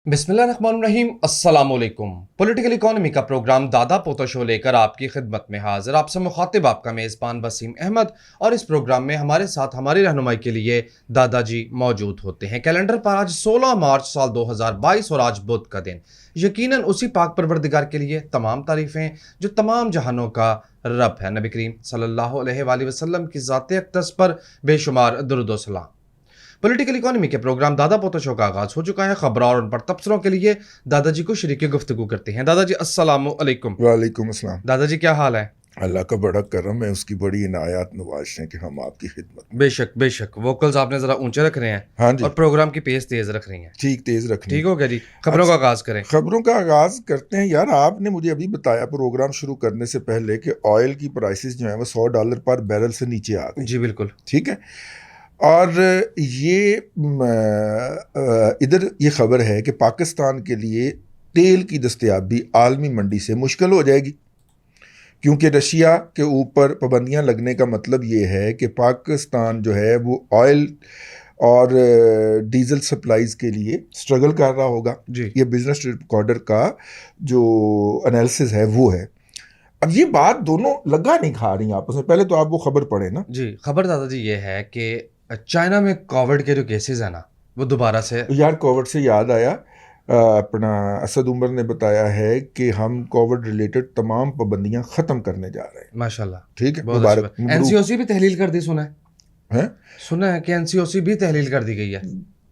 बिस्मिल्लाहिर्रहमानिर्रहीम अस्सलाम वालेकुम। पॉलिटिकल इकोनॉमी का प्रोग्राम दादा पोता शो लेकर आपकी खिदमत में हाजिर। आपसे मुखातिब आपका मेज़बान वसीम अहमद, और इस प्रोग्राम में हमारे साथ हमारी रहनुमाई के लिए दादाजी मौजूद होते हैं। कैलेंडर पर आज 16 मार्च साल 2022 और आज बुध का दिन। यकीनन उसी पाक परवरदिगार के लिए तमाम तारीफ़ें जो तमाम जहानों का रब है। नबी करीम सल्लल्लाहु अलैहि वसल्लम की ज़ात अक़दस पर बेशुमार दुरूद व सलाम। पॉलिटिकल इकोनॉमी के प्रोग्राम दादा पोता शो का आगाज हो चुका है। खबर और उन पर तबसरों के लिए दादाजी को शरीक गुफ्तगू करते हैं। दादाजी अस्सलाम वालेकुम। वालेकुम अस्सलाम। दादाजी क्या हाल है? अल्लाह का बड़ा करम है, उसकी बड़ी इनायात नवाज़ कि हम आपकी खिदमत में। बेशक बेशक। वोकल्स आपने जरा ऊंचे रख रहे हैं। हाँ जी, और प्रोग्राम की पेस तेज रख रही हैं। ठीक तेज रखनी। ठीक हो गया जी। खबरों का आगाज करें। खबरों का आगाज करते हैं। यार, आपने मुझे अभी बताया प्रोग्राम शुरू करने से पहले कि ऑयल की प्राइसेस जो है वो $100 पर बैरल से नीचे आ गई। जी बिल्कुल ठीक है। और ये इधर ये खबर है कि पाकिस्तान के लिए तेल की दस्तयाबी आलमी मंडी से मुश्किल हो जाएगी, क्योंकि रशिया के ऊपर पाबंदियां लगने का मतलब ये है कि पाकिस्तान जो है वो ऑयल और डीजल सप्लाईज के लिए स्ट्रगल कर रहा होगा जी। ये बिजनेस रिकॉर्डर का जो एनालिसिस है वो है। अब ये बात दोनों लगा नहीं खा रही आपस में। पहले तो आप वो खबर पढ़े ना जी। खबर दादाजी ये है कि चाइना में कोविड के जो केसेस है ना, वो दोबारा से। यार, कोविड से याद आया, अपना असद उमर ने बताया है कि हम कोविड रिलेटेड तमाम पाबंदियां ख़त्म करने जा रहे हैं। माशाल्लाह। ठीक है, बहुत मुबारक। अच्छी बात। एनसीओसी भी तहलील कर दी, सुना है? हैं? सुना है कि एनसीओसी भी तहलील कर दी गई है।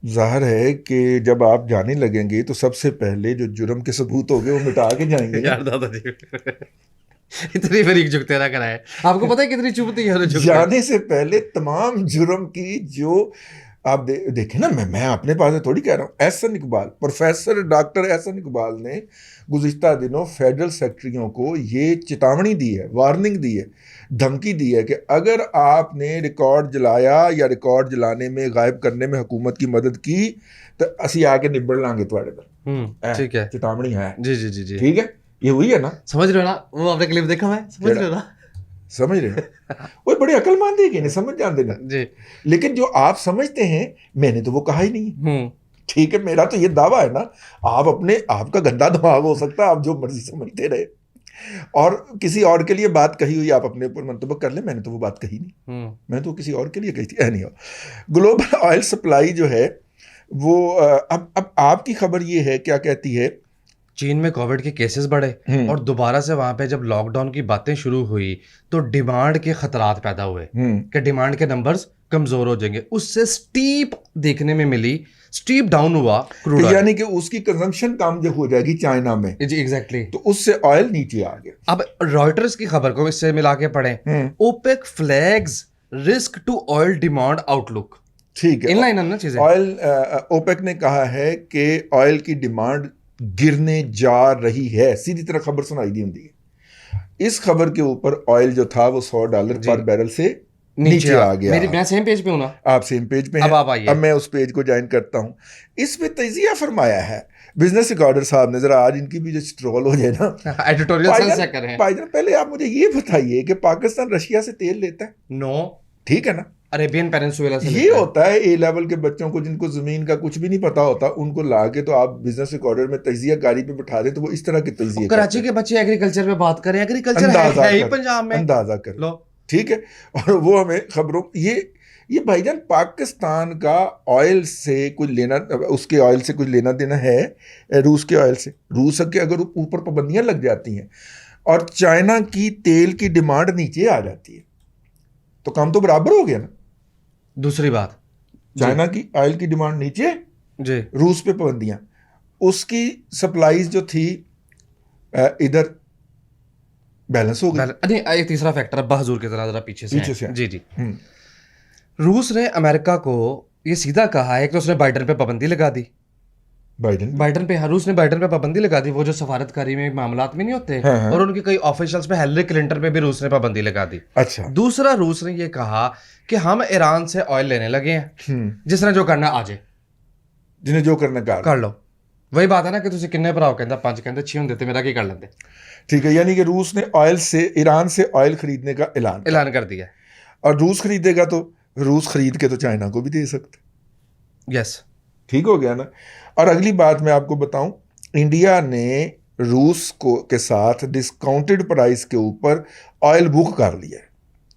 जाहिर है कि जब आप जाने लगेंगे तो सबसे पहले जो जुर्म के सबूत होंगे वो मिटा के जाएंगे ना। यार दादाजी इतनी बरीक झुकते ना कराए। आपको पता है कितनी चुभती है जाने से पहले तमाम जुर्म की जो आप देखें ना, मैं अपने पास थोड़ी कह रहा हूँ। एहसन इकबाल, प्रोफेसर डॉक्टर एहसन इकबाल ने गुज़िश्ता दिनों फेडरल सेक्रेटरियों को ये चेतावनी दी है, वार्निंग दी है, धमकी दी है कि अगर आपने रिकॉर्ड जलाया या रिकॉर्ड जलाने में गायब करने में हुकूमत की मदद की तो असी आके निबड़ लांगे तुम्हारे पर। ठीक है। चेतावनी है। जी जी जी जी। ठीक है, ये हुई है ना? समझ रहे हो ना? वो आपने क्लिप देखा है? समझ रहे हो ना? समझ रहे हो? वो बड़ी अक्लमंद है कि नहीं समझ जानते ना जी। लेकिन जो आप समझते हैं, मैंने तो वो कहा ही नहीं। ठीक है, मेरा तो ये दावा है ना। आप अपने आपका गंदा दिमाग हो सकता है, आप जो मर्जी समझते रहे, और किसी और के लिए बात कही हुई आप अपने ऊपर मंतबक कर ले। मैंने तो वो बात कही नहीं, मैंने तो किसी और के लिए कही थी। नहीं हो, ग्लोबल ऑयल सप्लाई जो है वो अब आपकी खबर ये है, क्या कहती है? चीन में कोविड के केसेस बढ़े और दोबारा से वहां पे जब लॉकडाउन की बातें शुरू हुई तो डिमांड के खतरात पैदा हुए कि डिमांड के नंबर्स कमजोर हो जाएंगे। उससे स्टीप देखने में मिली, स्टीप डाउन हुआ क्रूड ऑयल। यानी कि उसकी कंजम्पशन कम जो हो जाएगी चाइना में, जी एग्जैक्टली। तो उससे ऑयल नीचे आ गया। अब रॉयटर्स की खबर को इससे मिला के पढ़ें। OPEC flags risk to oil demand outlook. ठीक है, इनलाइन है ना चीजें। ऑयल ओपेक ने कहा है कि ऑयल की डिमांड गिरने जा रही है। सीधी तरह खबर सुनाई दी होती है। इस खबर के ऊपर ऑयल जो था वो $100 पर बैरल से नीचे आ गया। मैं सेम पेज पे हूं ना? आप सेम पेज पे हैं। अब आप आइए। अब मैं उस पेज को ज्वाइन करता हूं। इस पे तजिया फरमाया है बिजनेस रिकॉर्डर साहब ने। जरा आज इनकी भी जो स्ट्रोल हो जाए ना एडिटोरियल चेक करें। भाईजान, पहले आप मुझे ये बताइए कि पाकिस्तान रशिया से तेल लेता है? नो। ठीक है ना? अरेबियन पेनिनसुला से ये होता है ए लेवल के बच्चों को, जिनको जमीन का कुछ भी नहीं पता होता, उनको लाके तो आप बिजनेस रिकॉर्डर में तजिया कारी पे बिठा दें तो वो इस तरह के तजिए। कराची के बच्चे एग्रीकल्चर पे बात करें, एग्रीकल्चर है ही पंजाब में, अंदाजा कर लो। ठीक है, और वो हमें खबरों ये भाईजान पाकिस्तान का ऑयल से कुछ लेना, उसके ऑयल से कुछ लेना देना है रूस के ऑयल से। रूस के अगर ऊपर पाबंदियां लग जाती हैं और चाइना की तेल की डिमांड नीचे आ जाती है तो काम तो बराबर हो गया ना। दूसरी बात, चाइना की ऑयल की डिमांड नीचे जी, रूस पे पाबंदियां, उसकी सप्लाईज जो थी इधर बैलेंस हो गई। नहीं, एक तीसरा फैक्टर है बहजूर की तरह, जरा पीछे से जी जी। रूस ने अमेरिका को ये सीधा कहा है कि उसने बाइडन पे पाबंदी लगा दी। बाइडन पे, रूस ने बाइडन पे पाबंदी लगा दी। वो जो सफारतकारी में मामलात में नहीं होते, और उनके कई ऑफिशियल्स पे, हिलरी क्लिंटन पे भी रूस ने पाबंदी लगा दी। अच्छा। दूसरा, रूस ने ये कहा कि हम ईरान से ऑयल लेने लगे हैं, जिसने जो करना आ जाए, जिन्हें जो करना कर लो। वही बात है ना कि तुम किन्ने भराओ, कहता 5 कहते 6 होंगे तो मेरा की कर लेते। ठीक है, यानी कि रूस ने ऑयल से, ईरान से ऑयल खरीदने का ऐलान कर दिया। और रूस खरीदेगा तो रूस खरीद के तो चाइना को भी दे सकते। यस, ठीक हो गया ना। और अगली बात मैं आपको बताऊं, इंडिया ने रूस को के साथ डिस्काउंटेड प्राइस के ऊपर ऑयल बुक कर लिया है।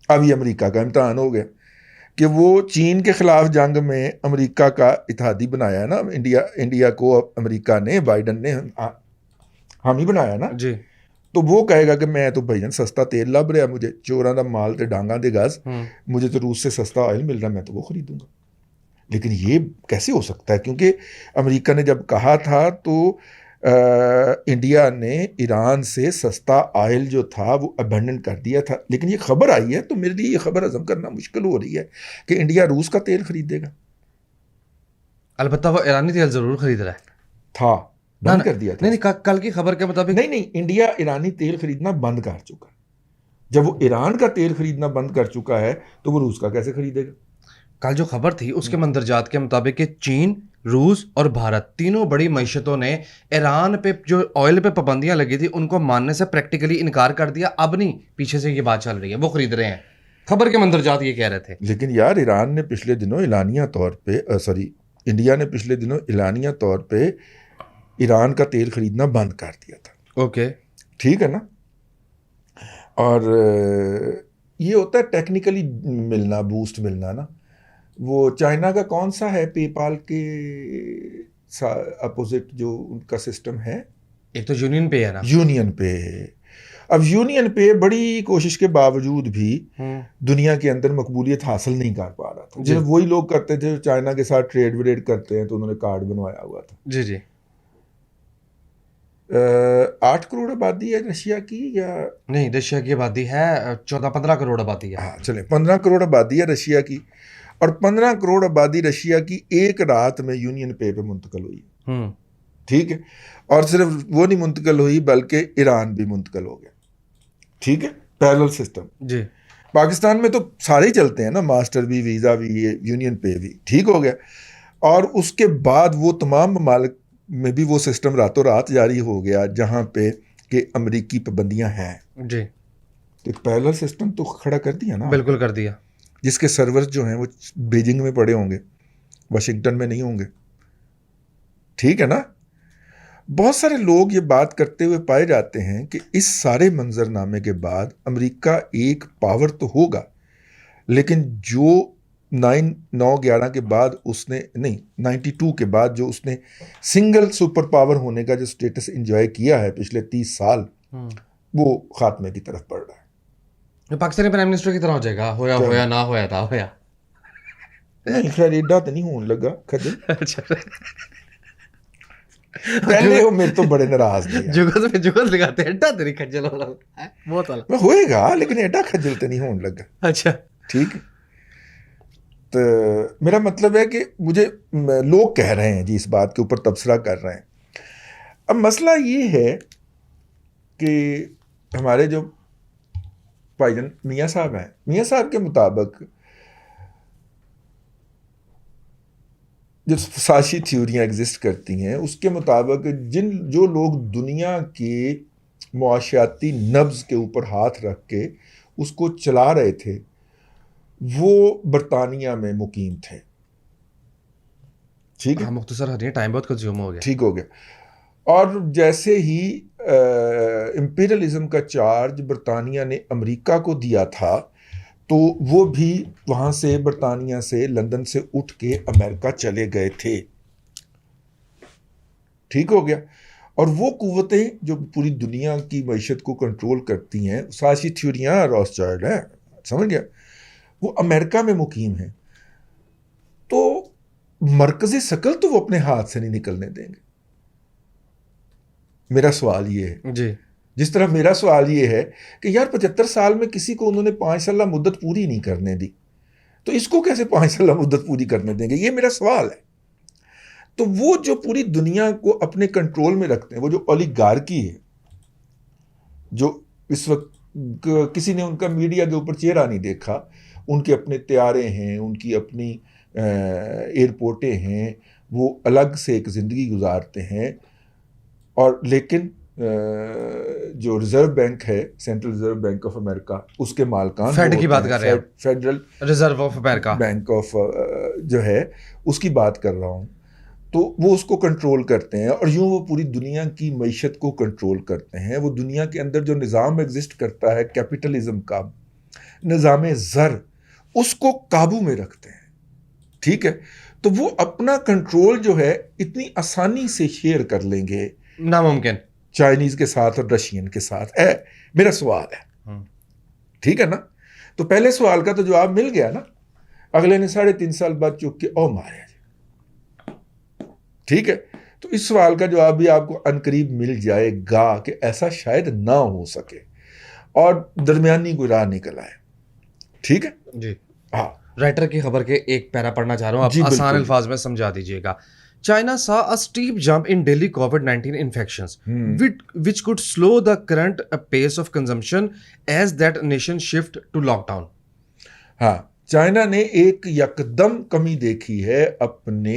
अब ये अमेरिका का इम्तहान हो गया कि वो चीन के खिलाफ जंग में अमेरिका का इत्तेहादी बनाया है ना, इंडिया को अमेरिका ने, बाइडन ने हम ही बनाया ना। जी। तो वो कहेगा कि मैं तो भाईजान सस्ता तेल लभ रहा, मुझे चोरां दा माल ते डांगा दे गज, मुझे तो रूस से सस्ता ऑयल मिल रहा, मैं तो वो खरीदूंगा। लेकिन ये कैसे हो सकता है? क्योंकि अमेरिका ने जब कहा था तो इंडिया ने ईरान से सस्ता ऑयल जो था वो अबेंडन कर दिया था। लेकिन ये खबर आई है तो मेरे लिए ये खबर हजम करना मुश्किल हो रही है कि इंडिया रूस का तेल खरीदेगा। अलबत्ता वो ईरानी तेल जरूर खरीद रहा है। था, ना बंद ना, कर दिया था। नहीं नहीं, कल की खबर के मुताबिक नहीं, इंडिया ईरानी तेल खरीदना बंद कर चुका है। जब वो ईरान का तेल खरीदना बंद कर चुका है तो वो रूस का कैसे खरीदेगा? कल जो खबर थी उसके मंदरजात के मुताबिक कि चीन, रूस और भारत तीनों बड़ी मईशतों ने ईरान पे जो ऑयल पे पाबंदियां लगी थी उनको मानने से प्रैक्टिकली इनकार कर दिया। अब नहीं, पीछे से ये बात चल रही है, वो खरीद रहे हैं। खबर के मंदरजात ये कह रहे थे। लेकिन यार ईरान ने पिछले दिनों एलानिया तौर पे सॉरी इंडिया ने पिछले दिनों एलानिया तौर पे ईरान का तेल खरीदना बंद कर दिया था। ओके। ठीक है ना। और ये होता है टेक्निकली मिलना, बूस्ट मिलना ना। वो चाइना का कौन सा है पेपाल के अपोजिट जो उनका सिस्टम है? एक तो यूनियन पे है ना। यूनियन पे। अब यूनियन पे बड़ी कोशिश के बावजूद भी दुनिया के अंदर मकबूलियत हासिल नहीं कर पा रहा था। जब वही लोग करते थे जो चाइना के साथ ट्रेड व्रेड करते हैं तो उन्होंने कार्ड बनवाया हुआ था। जी जी। 8 करोड़ आबादी है रशिया की, या नहीं, रशिया की आबादी है 14-15 करोड़ आबादी है। हाँ चले 15 करोड़ आबादी है रशिया की। और 15 करोड़ आबादी रशिया की एक रात में यूनियन पे मुंतकिल हुई। ठीक है। और सिर्फ वो नहीं मुंतकिल हुई बल्कि ईरान भी मुंतकिल हो गया। ठीक है, पैरेलल सिस्टम। जी। पाकिस्तान में तो सारे ही चलते हैं ना, मास्टर भी, वीज़ा भी, यूनियन पे भी। ठीक हो गया। और उसके बाद वो तमाम ममालिक में भी वो सिस्टम रातों रात जारी हो गया जहाँ पे कि अमरीकी पाबंदियाँ हैं। जी। तो एक पैरेलल सिस्टम तो खड़ा कर दिया ना, बिल्कुल कर दिया। जिसके सर्वर्स जो हैं वो बीजिंग में पड़े होंगे, वाशिंगटन में नहीं होंगे। ठीक है ना। बहुत सारे लोग ये बात करते हुए पाए जाते हैं कि इस सारे मंजरनामे के बाद अमेरिका एक पावर तो होगा, लेकिन जो 9/11 के बाद उसने, नहीं 92 के बाद जो उसने सिंगल सुपर पावर होने का जो स्टेटस एंजॉय किया है पिछले 30 साल, वो खात्मे की तरफ बढ़ रहा है। पाकिस्तानी प्राइम मिनिस्टर की तरह हो जाएगा, होया ना होया था होया। नहीं खैर एडा तो नहीं होने लगा खजल। अच्छा। पहले वो मेरे तो बड़े नाराज थे। जुगत लगाते हैं, एडा तेरी खज्जल हो रहा है बहुत वाला। मैं होएगा लेकिन एडा खजल तो नहीं होने लगा। अच्छा। ठीक है। तो मेरा मतलब है कि मुझे लोग कह रहे हैं जी, इस बात के ऊपर तबसरा कर रहे हैं। अब मसला ये है कि हमारे जो भाईजान मियाँ साहब हैं, मियाँ साहब के मुताबिक जो साशी थ्योरियाँ एग्जिस्ट करती हैं उसके मुताबिक जो लोग दुनिया के मुआशियाती नब्ज़ के ऊपर हाथ रख के उसको चला रहे थे वो बरतानिया में मुकीम थे। ठीक है। हाँ, मुख्तसर हरिए, टाइम बहुत कंज्यूम हो गया। ठीक हो गया। और जैसे ही इम्पीरियलिज्म का चार्ज बरतानिया ने अमेरिका को दिया था तो वो भी वहाँ से बरतानिया से लंदन से उठ के अमेरिका चले गए थे। ठीक हो गया। और वो कुव्वतें जो पूरी दुनिया की मईशत को कंट्रोल करती हैं, साशी थ्योरियाँ रॉथस्चाइल्ड हैं, समझ गया, वो अमेरिका में मुकीम हैं। तो मरकज़ी शकल तो वो अपने हाथ से नहीं निकलने देंगे। मेरा सवाल ये है जी। जिस तरह मेरा सवाल ये है कि यार 75 साल में किसी को उन्होंने 5 साल मुद्दत पूरी नहीं करने दी, तो इसको कैसे 5 साल मुद्दत पूरी करने देंगे? ये मेरा सवाल है। तो वो जो पूरी दुनिया को अपने कंट्रोल में रखते हैं, वो जो ओलिगार्की है, जो इस वक्त किसी ने उनका मीडिया के ऊपर चेहरा नहीं देखा, उनके अपने त्यारे हैं, उनकी अपनी एयरपोर्टें हैं, वो अलग से एक ज़िंदगी गुजारते हैं। और लेकिन जो रिजर्व बैंक है, central reserve bank of America, उसके मालकान फेड की बात कर रहे हैं, federal reserve of America bank of जो है उसकी बात कर रहा हूँ। तो वो उसको कंट्रोल करते हैं और यूं वो पूरी दुनिया की मईशत को कंट्रोल करते हैं। वो दुनिया के अंदर जो निज़ाम एग्जिस्ट करता है कैपिटलिज्म का, निज़ाम ज़र, उसको काबू में रखते हैं। ठीक है, तो वो अपना कंट्रोल जो है इतनी आसानी से शेयर कर लेंगे नामुमकिन। चाइनीज के साथ और रशियन के साथ है। मेरा सवाल है, ठीक है ना? तो पहले सवाल का तो जवाब मिल गया ना, अगले ने 3.5 साल बाद चुप के ओ मारे। ठीक है, तो इस सवाल का जवाब भी आपको अनकरीब मिल जाएगा कि ऐसा शायद ना हो सके और दरमियानी कोई राह निकल आए। ठीक है जी। हाँ, राइटर की खबर के एक पैरा पढ़ना चाह रहा हूँ, जी, आप आसान बिल्कुल। अल्फाज में समझा दीजिएगा। China saw a steep jump in daily COVID-19 infections, which could slow the current pace of consumption as that nation shift to lockdown. हाँ, चाइना ने एक यकदम कमी देखी है अपने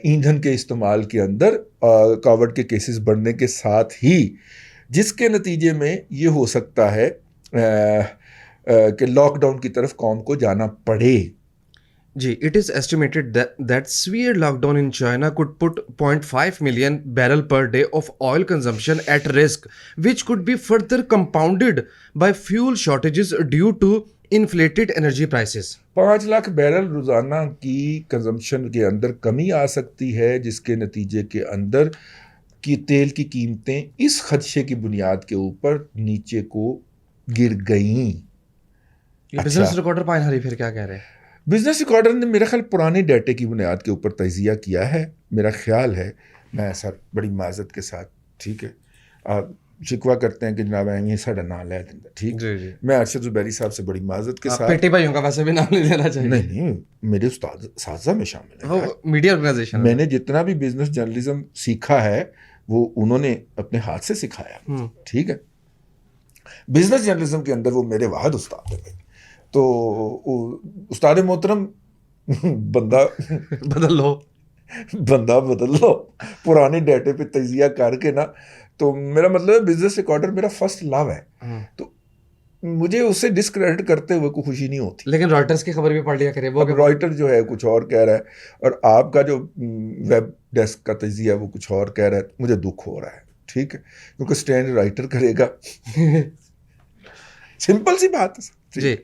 ईंधन के इस्तेमाल के अंदर कोविड के केसेस बढ़ने के साथ ही, जिसके नतीजे में ये हो सकता है कि लॉकडाउन की तरफ कौम को जाना पड़े। जी, it is estimated that severe lockdown in China could put 0.5 million barrel per day of oil consumption at risk, which could be further compounded by fuel shortages due to inflated energy prices. 5 lakh barrel रोजाना की consumption के अंदर कमी आ सकती है, जिसके नतीजे के अंदर कि तेल की कीमतें इस खदशे की बुनियाद के ऊपर नीचे को गिर गईं। ये बिजनेस रिकॉर्डर पाइनहरी फिर क्या कह रहे हैं? बिजनेस रिकॉर्डर ने मेरा ख्याल पुराने डाटे की बुनियाद के ऊपर तजिया किया है, मेरा ख्याल है। मैं सर बड़ी माजत के साथ, ठीक है, आप शिकवा करते हैं कि जनाब ये साढ़ा नाम ले देंगे, ठीक। जी जी। मैं अरशद ज़ुबैरी साहब से बड़ी माजत के साथ, पेटी भाइयों का वैसे भी नाम नहीं लेना चाहिए। नहीं, मेरे उस्ताद साजा में शामिल है। वो मीडिया ऑर्गेनाइजेशन है। मैंने जितना भी बिजनेस जर्नलिज्म सीखा है वो उन्होंने अपने हाथ से सिखाया, ठीक है। बिजनेस जर्नलिज्म के अंदर वो मेरे वाहिद उस्ताद है। तो उस्ताद मोहतरम बंदा बदल लो पुराने डाटे पे तजिया करके ना, तो मेरा मतलब है बिजनेस रिकॉर्डर मेरा फर्स्ट लव है, तो मुझे उससे डिस्क्रेडिट करते हुए कोई खुशी नहीं होती। लेकिन रॉयटर्स की खबर भी पढ़ लिया करें, वो रॉयटर जो है कुछ और कह रहा है और आपका जो वेब डेस्क का तजिया वो कुछ और कह रहा है, मुझे दुख हो रहा है, ठीक है, क्योंकि स्टैंड राइटर करेगा। सिंपल सी बात है जी।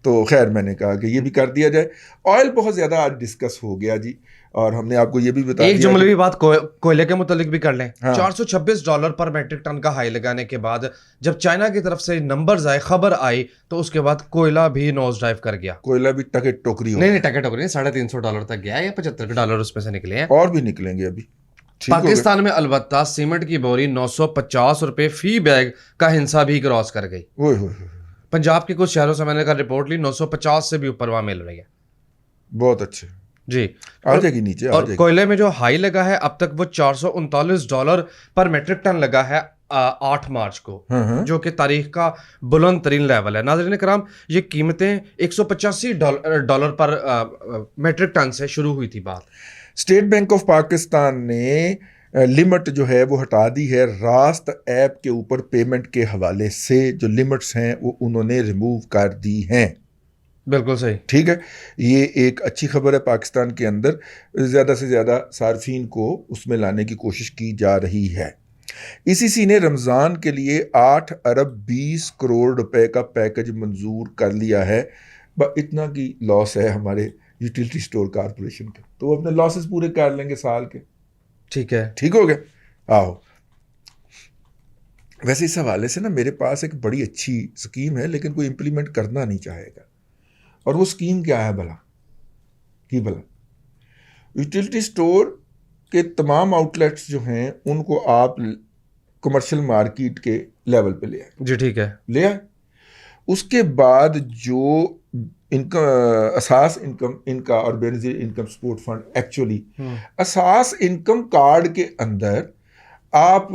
तो खैर मैंने कहा कि ये भी कर दिया जाए। ऑयल बहुत ज़्यादा आज डिस्कस हो गया जी, और हमने आपको ये भी बताया एक जुमले भी बात कोयले के मुतालिक भी कर लें। हाँ। $426 पर मैट्रिक टन का हाई लगाने के बाद जब चाइना की तरफ से नंबर्स आए, खबर आई, तो उसके बाद कोयला भी नोज डाइव कर गया। कोयला भी टके टोकरी हो, नहीं टके टोकरी नहीं, $350 तक गया, या $75 उसमें से निकले हैं, और भी निकलेंगे अभी। पाकिस्तान में अलबत्ता सीमेंट की बोरी 950 रुपए फी बैग का हिंसा भी क्रॉस कर गई। पंजाब के कुछ शहरों से मैंने कहा रिपोर्ट ली, 950 से भी ऊपर वहां मिल रही है। बहुत अच्छे जी, आ जाएगी नीचे, आ और जाएगी। कोयले में जो हाई लगा है अब तक वो $439 पर मैट्रिक टन लगा है 8 मार्च को, जो कि तारीख का बुलंद तरीन लेवल है। नाज़रीन कराम, ये कीमतें $185 पर मैट्रिक टन से शुरू हुई थी बात। स्टेट बैंक ऑफ पाकिस्तान ने लिमिट जो है वो हटा दी है। रास्त ऐप के ऊपर पेमेंट के हवाले से जो लिमिट्स हैं वो उन्होंने रिमूव कर दी हैं। बिल्कुल सही, ठीक है, ये एक अच्छी खबर है। पाकिस्तान के अंदर ज़्यादा से ज़्यादा सार्फिन को उसमें लाने की कोशिश की जा रही है। ICC ने रमज़ान के लिए 8 अरब 20 करोड़ रुपए का पैकेज मंजूर कर लिया है। इतना की लॉस है हमारे यूटिलिटी स्टोर कॉरपोरेशन के, तो वो अपने लॉसेस पूरे कर लेंगे साल के। ठीक है, ठीक हो गया। आओ, वैसे इस हवाले से ना मेरे पास एक बड़ी अच्छी स्कीम है, लेकिन कोई इम्प्लीमेंट करना नहीं चाहेगा। और वो स्कीम क्या है भला? यूटिलिटी स्टोर के तमाम आउटलेट्स जो हैं उनको आप कमर्शियल मार्केट के लेवल पे ले आए। जी ठीक है, ले आए। उसके बाद जो इनका असास इनकम इनका और benefit income support fund, actually असास इनकम कार्ड के अंदर आप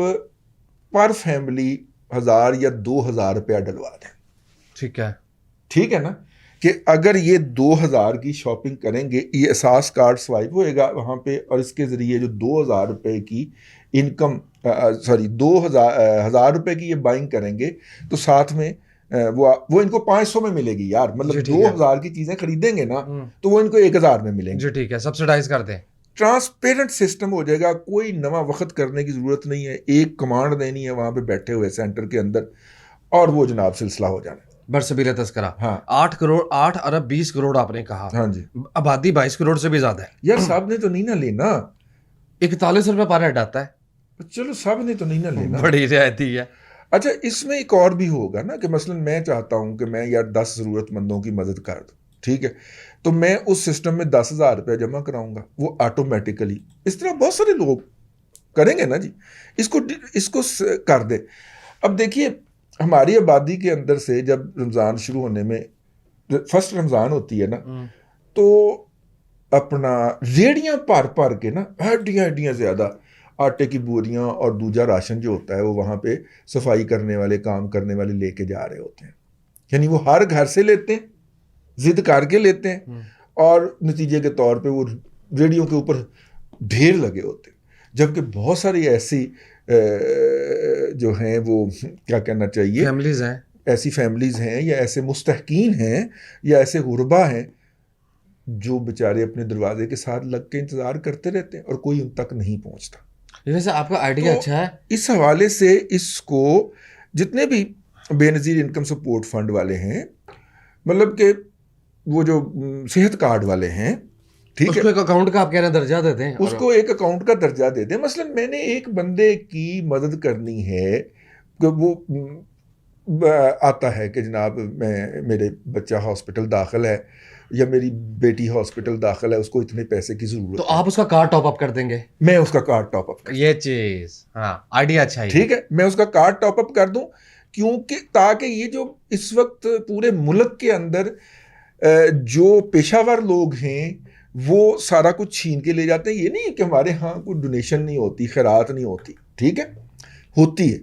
पर फैमिली 1000 या 2000 रुपया डलवा दें। ठीक है ना, कि अगर ये 2000 की शॉपिंग करेंगे, ये असास कार्ड स्वाइप होएगा वहाँ पे, और इसके ज़रिए जो 2000 रुपये की इनकम 2000 रुपये की ये बाइंग करेंगे, तो साथ में वो इनको 500 में मिलेगी यार। मतलब 2000 की चीज़ें खरीदेंगे ना तो वो इनको 1000 में मिलेंगी। जी ठीक है, सब्सिडाइज कर दें। ट्रांसपेरेंट सिस्टम हो जाएगा, कोई नवा वक्त करने की ज़रूरत नहीं है, एक कमांड देनी है वहाँ पे बैठे हुए सेंटर के अंदर और वो जनाब सिलसिला हो जाना है। बरसबील तस्करा। हाँ 8 करोड़, 8 अरब 20 करोड़ आपने कहा। हाँ जी आबादी 22 करोड़ से भी ज्यादा है। यार, साहब ने तो नहीं ना लेना, 41 रुपए पर हेड आता है। चलो साहब ने तो नहीं ना लेना। बड़ी रियायती है। अच्छा, इसमें एक और भी होगा ना कि मसलन मैं चाहता हूं कि मैं यार 10 ज़रूरतमंदों की मदद कर दूं, ठीक है, तो मैं उस सिस्टम में 10,000 रुपया जमा कराऊंगा, वो ऑटोमेटिकली, इस तरह बहुत सारे लोग करेंगे ना जी, इसको इसको कर दे। अब देखिए, हमारी आबादी के अंदर से जब रमज़ान शुरू होने में, फर्स्ट रमज़ान होती है ना, तो अपना रेड़ियां भर भर के ना, हड्डियां हड्डियां ज़्यादा आटे की बोरियां और दूजा राशन जो होता है वो वहाँ पे सफाई करने वाले, काम करने वाले लेके जा रहे होते हैं। यानी वो हर घर से लेते हैं, जिद करके लेते हैं, और नतीजे के तौर पे वो रेडियो के ऊपर ढेर लगे होते हैं। जबकि बहुत सारी ऐसी जो हैं, वो क्या कहना चाहिए, फैमिलीज हैं, ऐसी फैमिलीज़ हैं या ऐसे मुस्तहकीन हैं या ऐसे गुरबा हैं जो बेचारे अपने दरवाजे के साथ लग के इंतज़ार करते रहते हैं और कोई उन तक नहीं पहुँचता। वैसे आपका आइडिया तो अच्छा है। इस हवाले से इसको जितने भी बेनज़ीर इनकम सपोर्ट फंड वाले हैं, मतलब कि वो जो सेहत कार्ड वाले हैं, ठीक है, उसको एक अकाउंट का आप कह रहे हैं दर्जा देते हैं, उसको एक अकाउंट का दर्जा दे दें। मसलन मैंने एक बंदे की मदद करनी है कि वो आता है कि जनाब मेरे बच्चा हॉस्पिटल दाखिल है या मेरी बेटी हॉस्पिटल दाखिल है, उसको इतने पैसे की ज़रूरत तो है, आप उसका कार्ड टॉप अप कर देंगे। मैं उसका कार्ड टॉप अप कर, ये चीज, हाँ आइडिया अच्छा है। ठीक है, मैं उसका कार्ड टॉप अप कर दूं, क्योंकि ताकि ये जो इस वक्त पूरे मुल्क के अंदर जो पेशावर लोग हैं वो सारा कुछ छीन के ले जाते हैं। ये नहीं है कि हमारे यहाँ कोई डोनेशन नहीं होती, खैरात नहीं होती, ठीक है, होती है,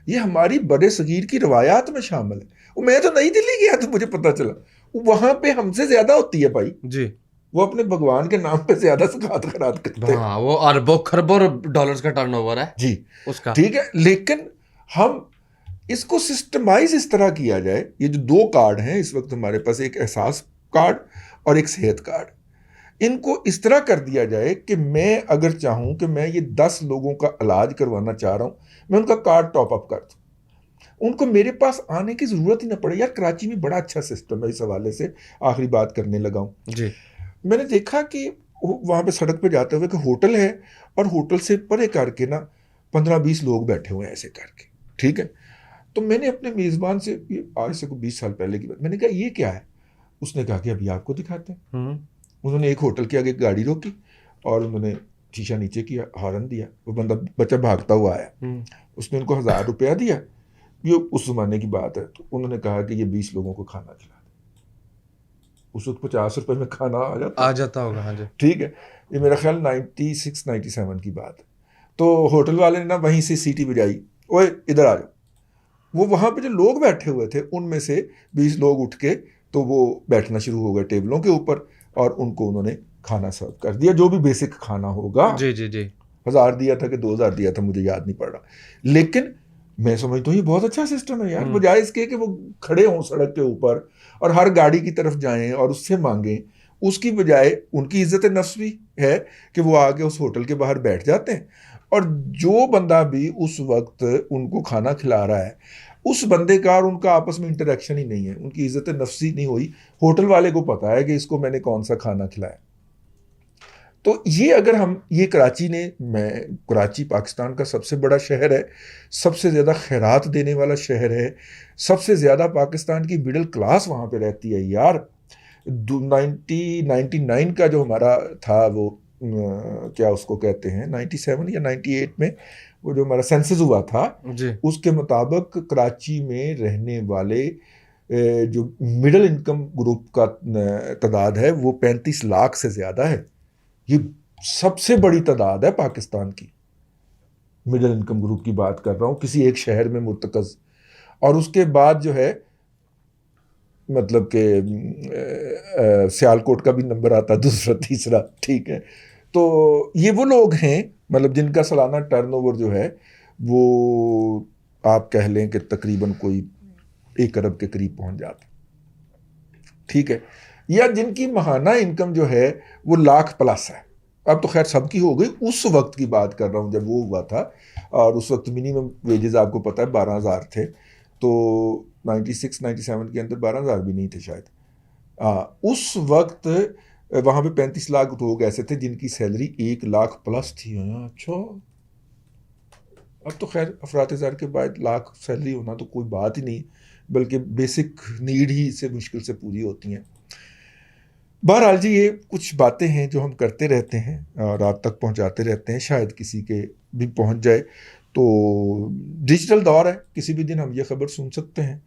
ये हमारी बड़े सगीर की रवायात में शामिल है। वो मैं तो नई दिल्ली गया तो मुझे पता चला वहाँ पे हमसे ज़्यादा होती है भाई जी। वो अपने भगवान के नाम पे ज़्यादा ज़कात खैरात करते हैं। हाँ, वो अरबों खरबों डॉलर्स का टर्नओवर है जी उसका, ठीक है, लेकिन हम इसको सिस्टमाइज इस तरह किया जाए। ये जो दो कार्ड हैं इस वक्त हमारे पास, एक एहसास कार्ड और एक सेहत कार्ड, इनको इस तरह कर दिया जाए कि मैं अगर चाहूं कि मैं ये 10 लोगों का इलाज करवाना चाह रहा हूं, मैं उनका कार्ड टॉप अप कर दूं, उनको मेरे पास आने की ज़रूरत ही ना पड़े। यार कराची में बड़ा अच्छा सिस्टम है इस हवाले से। आखिरी बात करने लगा हूँ जी। मैंने देखा कि वहाँ पे सड़क पे जाते हुए कि होटल है और होटल से परे करके ना 15-20 लोग बैठे हुए हैं ऐसे करके, ठीक है, तो मैंने अपने मेज़बान से, आज से कोई 20 साल पहले की बात, मैंने कहा ये क्या है? उसने कहा कि अभी आपको दिखाते हैं। उन्होंने एक होटल के आगे गाड़ी रोकी और उन्होंने शीशा नीचे किया, हॉर्न दिया, वो बच्चा भागता हुआ आया, उसने उनको 1000 रुपया दिया, ये उस ज़माने की बात है, तो उन्होंने कहा कि ये 20 लोगों को खाना खिला दे। उस वक्त 50 रुपये में खाना आ जाता होगा। हाँ जी, ठीक है, ये मेरा ख्याल 96-97 की बात है। तो होटल वाले ने ना वहीं से सीटी बजाई, ओए इधर आ जाओ। वो वहाँ पे जो लोग बैठे हुए थे उनमें से 20 लोग उठ के तो वो बैठना शुरू हो गए टेबलों के ऊपर और उनको उन्होंने खाना सर्व कर दिया, जो भी बेसिक खाना होगा। जी जी जी। 1000 दिया था कि 2000 दिया था, मुझे याद नहीं पड़ रहा, लेकिन मैं समझता हूँ ये बहुत अच्छा सिस्टम है यार। बजाय इसके कि वो खड़े हों सड़क के ऊपर और हर गाड़ी की तरफ जाएं और उससे मांगें, उसकी बजाय उनकी इज्जत नफ्स भी है कि वो आके उस होटल के बाहर बैठ जाते हैं और जो बंदा भी उस वक्त उनको खाना खिला रहा है उस बंदे का और उनका आपस में इंटरेक्शन ही नहीं है, उनकी इज्जत नफ्सी नहीं हुई। होटल वाले को पता है कि इसको मैंने कौन सा खाना खिलाया। तो ये अगर हम, ये कराची ने, मैं, कराची पाकिस्तान का सबसे बड़ा शहर है, सबसे ज़्यादा खैरात देने वाला शहर है, सबसे ज़्यादा पाकिस्तान की मिडिल क्लास वहाँ पे रहती है यार। 1999 का जो हमारा था वो क्या उसको कहते हैं, 97 या 98 में वो जो हमारा सेंसस हुआ था जी। उसके मुताबिक कराची में रहने वाले जो मिडिल इनकम ग्रुप का तादाद है वो 35 लाख से ज़्यादा है। ये सबसे बड़ी तादाद है पाकिस्तान की, मिडिल इनकम ग्रुप की बात कर रहा हूँ, किसी एक शहर में मुर्तकज़। और उसके बाद जो है मतलब कि सियालकोट का भी नंबर आता, दूसरा तीसरा, ठीक है। तो ये वो लोग हैं मतलब जिनका सालाना टर्नओवर जो है वो आप कह लें कि तकरीबन कोई 1 अरब के करीब पहुंच जाता, ठीक है, या जिनकी माहाना इनकम जो है वो लाख प्लस है, अब तो खैर सबकी हो गई, उस वक्त की बात कर रहा हूँ जब वो हुआ था, और उस वक्त मिनिमम वेजेस आपको पता है 12,000 थे, तो 96-97 के अंदर 12,000 भी नहीं थे शायद। उस वक्त वहाँ पे 35 लाख लोग ऐसे थे जिनकी सैलरी 1 लाख प्लस थी। अच्छा, अब तो खैर अफरात-ज़र के बाद लाख सैलरी होना तो कोई बात ही नहीं, बल्कि बेसिक नीड ही इससे मुश्किल से पूरी होती हैं। बहरहाल जी, ये कुछ बातें हैं जो हम करते रहते हैं और आप तक पहुंचाते रहते हैं, शायद किसी के भी पहुंच जाए। तो डिजिटल दौर है, किसी भी दिन हम ये खबर सुन सकते हैं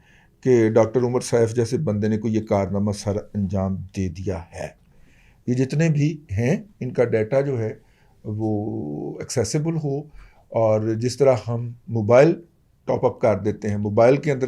कि डॉक्टर उमर सैफ जैसे बंदे ने कोई ये कारनामा सर अंजाम दे दिया है। ये जितने भी हैं इनका डाटा जो है वो एक्सेसिबल हो, और जिस तरह हम मोबाइल टॉपअप कर देते हैं, मोबाइल के अंदर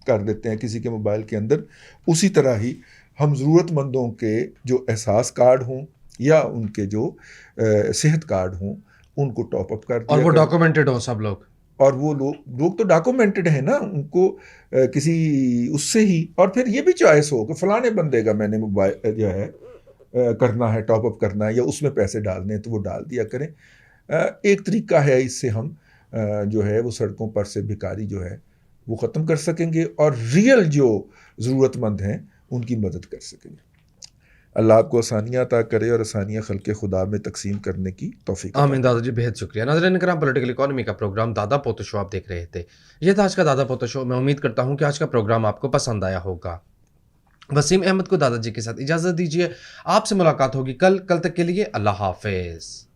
कर देते हैं किसी के मोबाइल के अंदर, उसी तरह ही हम ज़रूरतमंदों के जो एहसास कार्ड हों या उनके जो सेहत कार्ड हों उनको टॉपअप कर दिया और वो करें। डॉक्यूमेंटेड हो सब लोग। और वो लोग तो डॉक्यूमेंटेड है ना, उनको किसी उससे ही, और फिर ये भी चॉइस हो कि फलाने बंदे का मैंने मोबाइल जो है करना है, टॉपअप करना है या उसमें पैसे डालने हैं, तो वो डाल दिया करें। एक तरीका है, इससे हम जो है वो सड़कों पर से भिखारी जो है वो ख़त्म कर सकेंगे और रियल जो ज़रूरतमंद हैं उनकी मदद कर सकेंगे। अल्लाह आपको आसानियाँ अता करे और आसानियाँ खल्क़े खुदा में तकसीम करने की तौफ़ीक अता आमीन दादाजी, बेहद शुक्रिया। नाज़रीन करम, पॉलिटिकल इकोनॉमी का प्रोग्राम दादा पोतो शो आप देख रहे थे। ये था आज का दादा पोतो शो। मैं उम्मीद करता हूँ कि आज का प्रोग्राम आपको पसंद आया होगा। वसीम अहमद को दादाजी के साथ इजाज़त दीजिए। आपसे मुलाकात होगी कल तक के लिए अल्लाह हाफ़िज़।